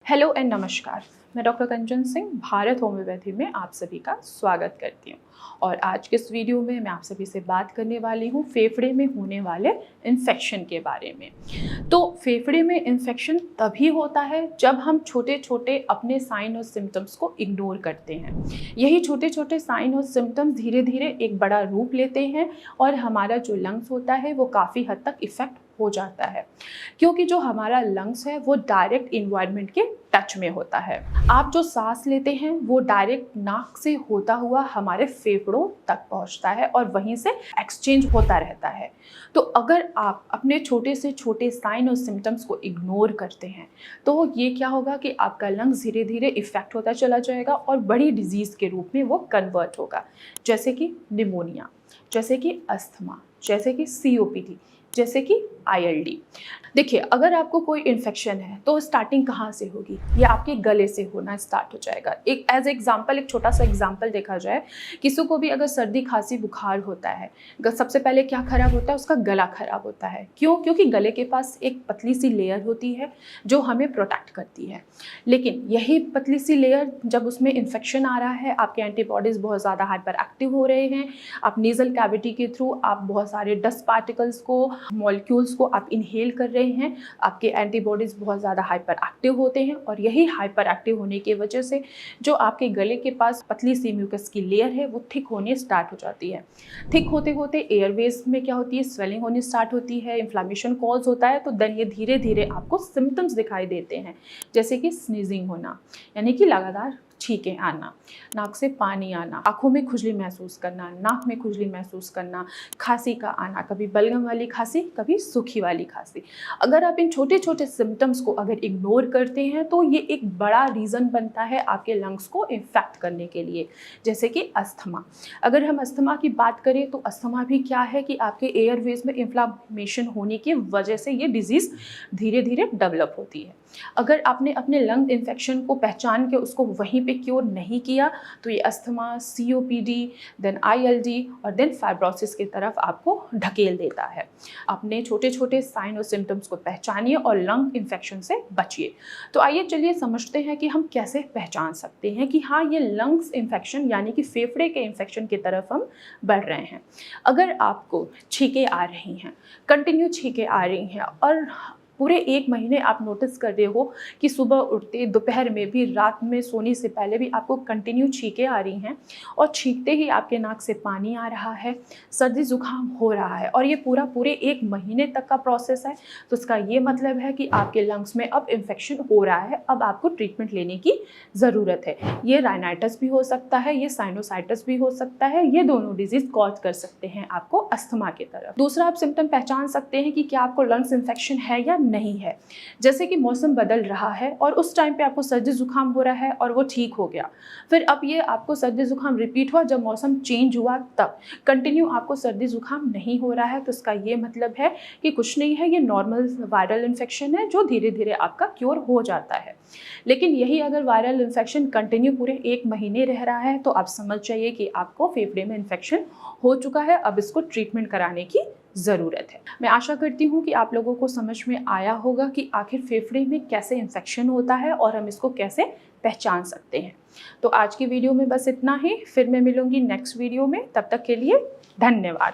Hello and नमस्कार। मैं doctor कंचन Singh Bharat homeopathy में आप सभी का स्वागत करती हूँ। और आज के इस वीडियो में मैं आप सभी से बात करने वाली हूँ फेफड़े में होने वाले इन्फेक्शन के बारे में। तो फेफड़े में इन्फेक्शन तभी होता है जब हम छोटे छोटे अपने साइन और सिम्टम्स को इग्नोर करते हैं। यही छोटे छोटे साइन और सिम्टम्स धीरे धीरे एक बड़ा रूप लेते हैं और हमारा जो लंग्स होता है वो काफ़ी हद तक इफ़ेक्ट हो जाता है, क्योंकि जो हमारा लंग्स है वो डायरेक्ट इन्वायरमेंट के टच में होता है। आप जो सांस लेते हैं वो डायरेक्ट नाक से होता हुआ हमारे फेफड़ों तक पहुंचता है और वहीं से एक्सचेंज होता रहता है। तो अगर आप अपने छोटे से छोटे साइन और सिम्टम्स को इग्नोर करते हैं तो ये क्या होगा कि आपका लंग्स धीरे धीरे इफेक्ट होता चला जाएगा और बड़ी डिजीज़ के रूप में वो कन्वर्ट होगा, जैसे कि निमोनिया, जैसे कि अस्थमा, जैसे कि COPD, जैसे कि ILD। देखिए, अगर आपको कोई इन्फेक्शन है तो स्टार्टिंग कहाँ से होगी? ये आपके गले से होना स्टार्ट हो जाएगा। एक एज एग्जाम्पल, एक छोटा सा एग्जाम्पल देखा जाए, किसी को भी अगर सर्दी खांसी बुखार होता है, सबसे पहले क्या खराब होता है? उसका गला खराब होता है। क्यों? क्योंकि गले के पास एक पतली सी लेयर होती है जो हमें प्रोटेक्ट करती है। लेकिन यही पतली सी लेयर जब उसमें इन्फेक्शन आ रहा है, आपके एंटीबॉडीज़ बहुत ज़्यादा हाइपर एक्टिव हो रहे हैं, आप नेज़ल कैविटी के थ्रू आप बहुत सारे डस्ट पार्टिकल्स को, मॉलिक्यूल्स को आप इनहेल कर रहे हैं, आपके एंटीबॉडीज़ बहुत ज़्यादा हाइपर एक्टिव होते हैं और यही हाइपर एक्टिव होने की वजह से जो आपके गले के पास पतली सी म्यूकस की लेयर है वो थिक होने स्टार्ट हो जाती है। थिक होते होते एयरवेज में क्या होती है? स्वेलिंग होनी स्टार्ट होती है, इन्फ्लामेशन कॉज होता है। तो देन ये धीरे धीरे आपको सिम्टम्स दिखाई देते हैं, जैसे कि स्नीजिंग होना, यानी कि लगातार छींकें आना, नाक से पानी आना, आँखों में खुजली महसूस करना, नाक में खुजली महसूस करना, खांसी का आना, कभी बलगम वाली खांसी, कभी सूखी वाली खांसी। अगर आप इन छोटे छोटे सिम्टम्स को अगर इग्नोर करते हैं तो ये एक बड़ा रीज़न बनता है आपके लंग्स को इन्फेक्ट करने के लिए, जैसे कि अस्थमा। अगर हम अस्थमा की बात करें तो अस्थमा भी क्या है कि आपके एयरवेज में इन्फ्लामेशन होने की वजह से ये डिजीज़ धीरे धीरे डेवलप होती है। अगर आपने अपने लंग इन्फेक्शन को पहचान के उसको वहीं पे क्योर नहीं किया तो ये अस्थमा, COPD, देन ILD और देन फाइब्रोसिस की तरफ आपको ढकेल देता है। अपने छोटे छोटे साइन और सिम्टम्स को पहचानिए और लंग इन्फेक्शन से बचिए। तो आइए चलिए समझते हैं कि हम कैसे पहचान सकते हैं कि हाँ, ये लंग्स इन्फेक्शन यानी कि फेफड़े के इन्फेक्शन की तरफ हम बढ़ रहे हैं। अगर आपको छींकें आ रही हैं, कंटिन्यू छींकें आ रही हैं और पूरे 1 महीने आप नोटिस कर रहे हो कि सुबह उठते, दोपहर में भी, रात में सोने से पहले भी आपको कंटिन्यू छींकें आ रही हैं और छींकते ही आपके नाक से पानी आ रहा है, सर्दी जुकाम हो रहा है और ये पूरे 1 महीने तक का प्रोसेस है, तो इसका ये मतलब है कि आपके लंग्स में अब इन्फेक्शन हो रहा है, अब आपको ट्रीटमेंट लेने की ज़रूरत है। ये राइनाइटिस भी हो सकता है, ये साइनोसाइटिस भी हो सकता है, ये दोनों डिजीज़ कॉज कर सकते हैं आपको अस्थमा की तरफ। दूसरा, आप सिम्टम पहचान सकते हैं कि क्या आपको लंग्स इन्फेक्शन है या नहीं है। जैसे कि मौसम बदल रहा है और उस टाइम पे आपको सर्दी जुकाम हो रहा है और वो ठीक हो गया, फिर अब ये आपको सर्दी जुकाम रिपीट हुआ जब मौसम चेंज हुआ, तब कंटिन्यू आपको सर्दी जुकाम नहीं हो रहा है, तो इसका ये मतलब है कि कुछ नहीं है, ये नॉर्मल वायरल इन्फेक्शन है जो धीरे धीरे आपका क्योर हो जाता है। लेकिन यही अगर वायरल इन्फेक्शन कंटिन्यू पूरे 1 महीने रह रहा है तो आप समझ जाइए कि आपको फेफड़े में इन्फेक्शन हो चुका है, अब इसको ट्रीटमेंट कराने की ज़रूरत है। मैं आशा करती हूँ कि आप लोगों को समझ में आया होगा कि आखिर फेफड़े में कैसे इन्फेक्शन होता है और हम इसको कैसे पहचान सकते हैं। तो आज की वीडियो में बस इतना ही, फिर मैं मिलूँगी नेक्स्ट वीडियो में, तब तक के लिए धन्यवाद।